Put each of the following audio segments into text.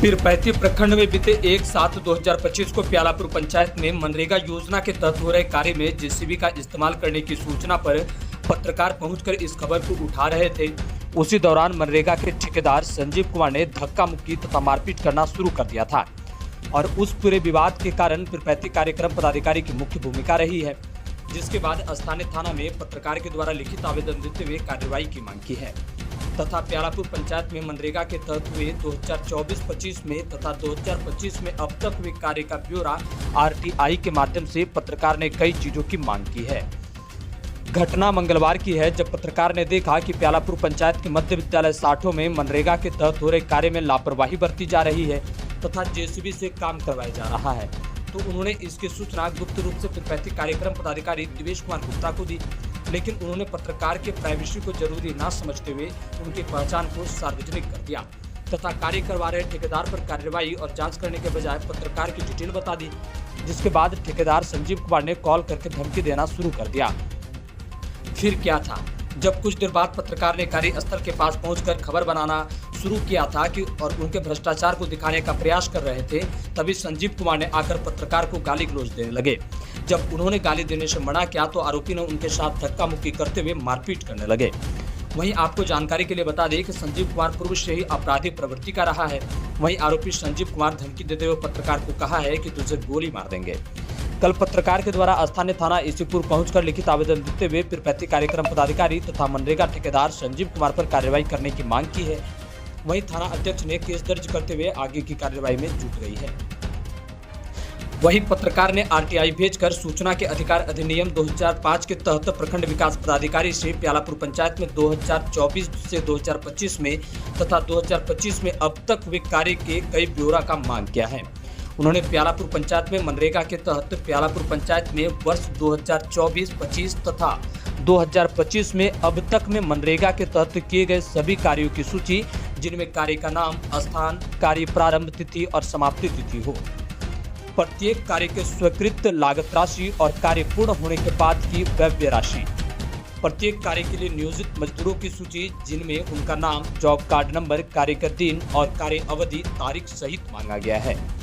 पीरपैंती प्रखंड में बीते 1/7/2025 को प्यालापुर पंचायत में मनरेगा योजना के तहत हो रहे कार्य में जेसीबी का इस्तेमाल करने की सूचना पर पत्रकार पहुंचकर इस खबर को उठा रहे थे। उसी दौरान मनरेगा के ठेकेदार संजीव कुमार ने धक्का मुक्की तथा मारपीट करना शुरू कर दिया था और उस पूरे विवाद के कारण पीरपैंती कार्यक्रम पदाधिकारी की मुख्य भूमिका रही है, जिसके बाद स्थानीय थाना में पत्रकार के द्वारा लिखित आवेदन देते हुए कार्रवाई की मांग की है तथा प्यालापुर पंचायत में मनरेगा के तहत हुए 2024-25 में तथा 2025 में अब तक हुए कार्य का ब्यौरा आरटीआई के माध्यम से पत्रकार ने कई चीजों की मांग की है। घटना मंगलवार की है, जब पत्रकार ने देखा कि प्यालापुर पंचायत के मध्य विद्यालय साठों में मनरेगा के तहत हो रहे कार्य में लापरवाही बरती जा रही है तथा जेसीबी से काम करवाया जा रहा है, तो उन्होंने इसकी सूचना गुप्त रूप से पीरपैंती कार्यक्रम पदाधिकारी दिवेश कुमार गुप्ता को दी, लेकिन उन्होंने पत्रकार के प्राइवेसी को जरूरी न समझते हुए उनकी पहचान को सार्वजनिक कर दिया तथा कार्य करवा रहे ठेकेदार पर कार्रवाई और जांच करने के बजाय पत्रकार की डिटेल बता दी, जिसके बाद ठेकेदार संजीव कुमार ने कॉल करके धमकी देना शुरू कर दिया। फिर क्या था, जब कुछ देर बाद पत्रकार ने कार्यस्थल के पास पहुंचकर खबर बनाना शुरू किया था कि और उनके भ्रष्टाचार को दिखाने का प्रयास कर रहे थे, तभी संजीव कुमार ने आकर पत्रकार को गाली गलौज देने लगे। जब उन्होंने गाली देने से मना किया तो आरोपी ने उनके साथ धक्का मुक्की करते हुए मारपीट करने लगे। वहीं आपको जानकारी के लिए बता दें कि संजीव कुमार पूर्व से ही आपराधिक प्रवृत्ति का रहा है। वहीं आरोपी संजीव कुमार धमकी देते हुए पत्रकार को कहा है कि तुझे गोली मार देंगे। कल पत्रकार के द्वारा स्थानीय थाना ईसीपुर पहुंचकर लिखित आवेदन देते हुए पीरपैंती कार्यक्रम पदाधिकारी तथा मनरेगा ठेकेदार संजीव कुमार पर कार्रवाई करने की मांग की है। वहीं थाना अध्यक्ष ने केस दर्ज करते हुए आगे की कार्रवाई में जुट गई है। वहीं पत्रकार ने आरटीआई भेजकर सूचना के अधिकार अधिनियम 2005 के तहत प्रखंड विकास पदाधिकारी से प्यालापुर पंचायत में 2024 से 2025 में तथा 2025 में अब तक हुए कार्य के कई ब्यौरा का मांग किया है। उन्होंने प्यालापुर पंचायत में मनरेगा के तहत प्यालापुर पंचायत में वर्ष 2024-25 तथा 2025 में अब तक में मनरेगा के तहत किए गए सभी कार्यों की सूची, जिनमें कार्य का नाम, स्थान, कार्य प्रारंभ तिथि और समाप्ति तिथि हो, प्रत्येक कार्य के स्वीकृत लागत राशि और कार्य पूर्ण होने के बाद की व्यय राशि, प्रत्येक कार्य के लिए नियोजित मजदूरों की सूची, जिनमें उनका नाम, जॉब कार्ड नंबर, कार्य का दिन और कार्य अवधि तारीख सहित मांगा गया है।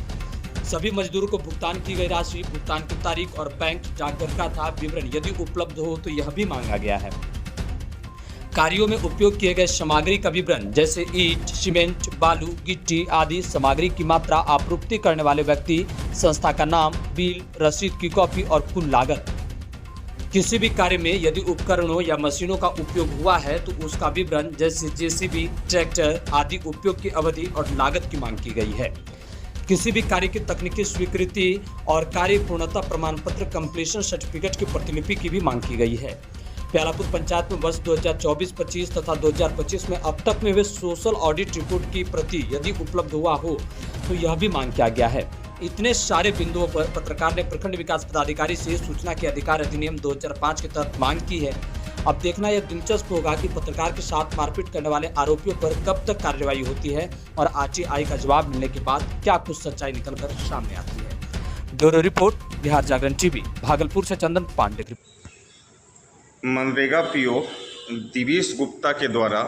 सभी मजदूरों को भुगतान की गई राशि, भुगतान की तारीख और बैंक डाकघर का था विवरण यदि उपलब्ध हो तो यह भी मांगा गया है। कार्यों में उपयोग किए गए सामग्री का विवरण, जैसे ईंट, सीमेंट, बालू, गिट्टी आदि सामग्री की मात्रा, आपूर्ति करने वाले व्यक्ति, संस्था का नाम, बिल, रसीद की कॉपी और कुल लागत। किसी भी कार्य में यदि उपकरणों या मशीनों का उपयोग हुआ है तो उसका विवरण, जैसे जेसीबी, ट्रैक्टर आदि उपयोग की अवधि और लागत की मांग की गई है। किसी भी कार्य की तकनीकी स्वीकृति और कार्य पूर्णता प्रमाण पत्र कंप्लीशन सर्टिफिकेट की प्रतिलिपि की भी मांग की गई है। प्यालापुर पंचायत में वर्ष 2024-25 तथा 2025 में अब तक में हुए सोशल ऑडिट रिपोर्ट की प्रति यदि उपलब्ध हुआ हो तो यह भी मांग किया गया है। इतने सारे बिंदुओं पर पत्रकार ने प्रखंड विकास पदाधिकारी से सूचना के अधिकार अधिनियम 2005 के तहत मांग की है। अब देखना यह दिलचस्प होगा कि पत्रकार के साथ मारपीट करने वाले आरोपियों पर कब तक कार्रवाई होती है और आरटीआई का जवाब मिलने के बाद क्या कुछ सच्चाई निकलकर सामने आती है। ब्यूरो रिपोर्ट, बिहार जागरण टीवी, भागलपुर से चंदन पांडे। मनरेगा पीओ दिवेश गुप्ता के द्वारा,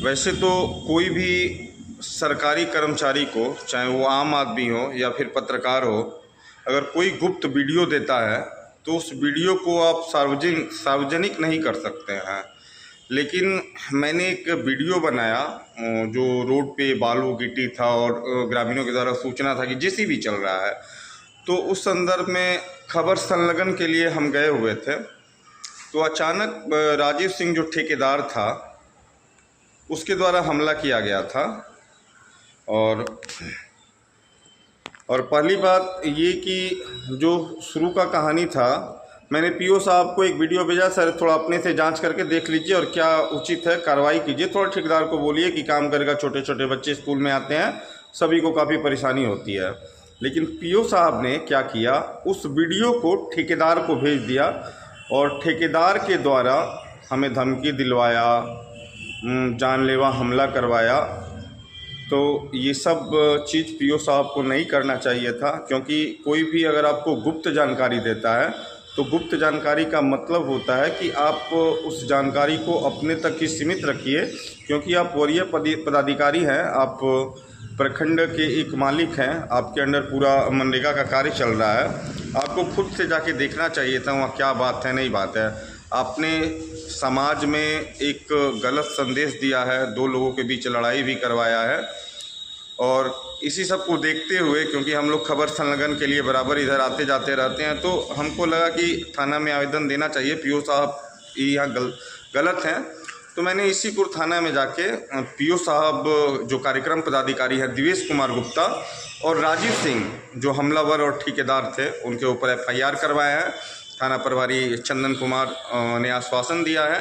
वैसे तो कोई भी सरकारी कर्मचारी को, चाहे वो आम आदमी हो या फिर पत्रकार हो, अगर कोई गुप्त वीडियो देता है तो उस वीडियो को आप सार्वजनिक नहीं कर सकते हैं। लेकिन मैंने एक वीडियो बनाया जो रोड पे बालू गिट्टी था और ग्रामीणों के द्वारा सूचना था कि जेसीबी चल रहा है, तो उस संदर्भ में खबर संलग्न के लिए हम गए हुए थे। तो अचानक राजीव सिंह जो ठेकेदार था उसके द्वारा हमला किया गया था। और पहली बात ये कि जो शुरू का कहानी था, मैंने पीओ साहब को एक वीडियो भेजा, सर थोड़ा अपने से जांच करके देख लीजिए और क्या उचित है कार्रवाई कीजिए। थोड़ा ठेकेदार को बोलिए कि काम करेगा, छोटे छोटे बच्चे स्कूल में आते हैं, सभी को काफ़ी परेशानी होती है। लेकिन पीओ साहब ने क्या किया, उस वीडियो को ठेकेदार को भेज दिया और ठेकेदार के द्वारा हमें धमकी दिलवाया, जानलेवा हमला करवाया। तो ये सब चीज़ पीओ साहब को नहीं करना चाहिए था, क्योंकि कोई भी अगर आपको गुप्त जानकारी देता है तो गुप्त जानकारी का मतलब होता है कि आप उस जानकारी को अपने तक ही सीमित रखिए, क्योंकि आप वरीय पदाधिकारी हैं, आप प्रखंड के एक मालिक हैं, आपके अंडर पूरा मनरेगा का कार्य चल रहा है। आपको खुद से जाके देखना चाहिए था वहाँ क्या बात है, नहीं बात है। आपने समाज में एक गलत संदेश दिया है, 2 लोगों के बीच लड़ाई भी करवाया है, और इसी सब को देखते हुए, क्योंकि हम लोग खबर संलग्न के लिए बराबर इधर आते जाते रहते हैं, तो हमको लगा कि थाना में आवेदन देना चाहिए। पीओ साहब यहाँ गलत हैं, तो मैंने इसीपुर थाना में जाके पीओ साहब जो कार्यक्रम पदाधिकारी हैं दिवेश कुमार गुप्ता और राजीव सिंह जो हमलावर और ठेकेदार थे, उनके ऊपर FIR करवाया है। थाना प्रभारी चंदन कुमार ने आश्वासन दिया है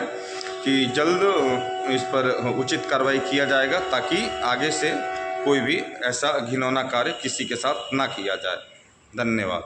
कि जल्द इस पर उचित कार्रवाई किया जाएगा, ताकि आगे से कोई भी ऐसा घिनौना कार्य किसी के साथ ना किया जाए। धन्यवाद।